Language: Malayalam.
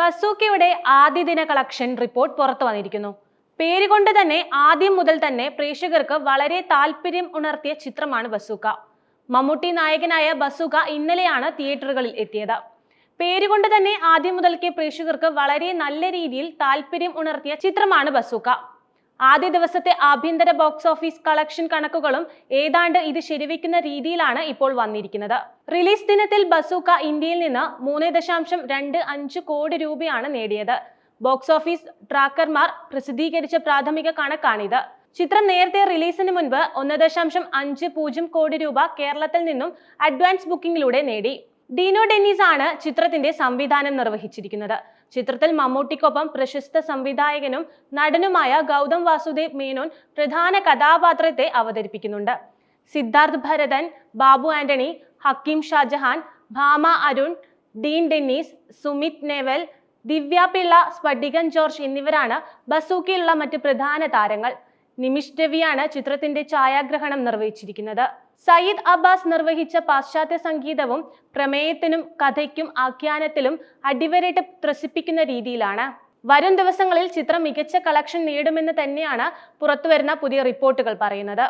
ബസൂക്കയുടെ ആദ്യ ദിന കളക്ഷൻ റിപ്പോർട്ട് പുറത്തു വന്നിരിക്കുന്നു. പേരുകൊണ്ട് തന്നെ ആദ്യം മുതൽ തന്നെ പ്രേക്ഷകർക്ക് വളരെ താല്പര്യം ഉണർത്തിയ ചിത്രമാണ് ബസൂക്ക. മമ്മൂട്ടി നായകനായ ബസൂക്ക ഇന്നലെയാണ് തിയേറ്ററുകളിൽ എത്തിയത്. പേരുകൊണ്ട് തന്നെ ആദ്യം മുതൽക്കേ പ്രേക്ഷകർക്ക് വളരെ നല്ല രീതിയിൽ താല്പര്യം ഉണർത്തിയ ചിത്രമാണ് ബസൂക്ക. ആദ്യ ദിവസത്തെ ആഭ്യന്തര ബോക്സ് ഓഫീസ് കളക്ഷൻ കണക്കുകളും ഏതാണ്ട് ഇത് ശരിവെക്കുന്ന രീതിയിലാണ് ഇപ്പോൾ വന്നിരിക്കുന്നത്. റിലീസ് ദിനത്തിൽ ബസൂക്ക ഇന്ത്യയിൽ നിന്ന് 3.25 കോടി രൂപയാണ് നേടിയത്. ബോക്സ് ഓഫീസ് ട്രാക്കർമാർ പ്രസിദ്ധീകരിച്ച പ്രാഥമിക കണക്കാണിത്. ചിത്രം നേരത്തെ റിലീസിന് മുൻപ് 1.50 കോടി രൂപ കേരളത്തിൽ നിന്നും അഡ്വാൻസ് ബുക്കിംഗിലൂടെ നേടി. ഡീനോ ഡെന്നീസ് ആണ് ചിത്രത്തിന്റെ സംവിധാനം നിർവഹിച്ചിരിക്കുന്നത്. ചിത്രത്തിൽ മമ്മൂട്ടിക്കൊപ്പം പ്രശസ്ത സംവിധായകനും നടനുമായ ഗൗതം വാസുദേവ് മേനോൻ പ്രധാന കഥാപാത്രത്തെ അവതരിപ്പിക്കുന്നുണ്ട്. സിദ്ധാർത്ഥ് ഭരതൻ, ബാബു ആന്റണി, ഹക്കീം ഷാജഹാൻ, ഭാമ അരുൺ, ഡീൻ ഡെന്നീസ്, സുമിത് നേവൽ, ദിവ്യ പിള്ള, സ്ഫടികൻ ജോർജ് എന്നിവരാണ് ബസൂക്കയിലുള്ള മറ്റ് പ്രധാന താരങ്ങൾ. നിമിഷ് രവിയാണ് ചിത്രത്തിന്റെ ഛായാഗ്രഹണം നിർവഹിച്ചിരിക്കുന്നത്. സയ്യിദ് അബ്ബാസ് നിർവഹിച്ച പാശ്ചാത്യ സംഗീതവും പ്രമേയത്തിനും കഥയ്ക്കും ആഖ്യാനത്തിലും അടിവരയിട്ട് ത്രസിപ്പിക്കുന്ന രീതിയിലാണ്. വരും ദിവസങ്ങളിൽ ചിത്രം മികച്ച കളക്ഷൻ നേടുമെന്ന് തന്നെയാണ് പുറത്തുവരുന്ന പുതിയ റിപ്പോർട്ടുകൾ പറയുന്നത്.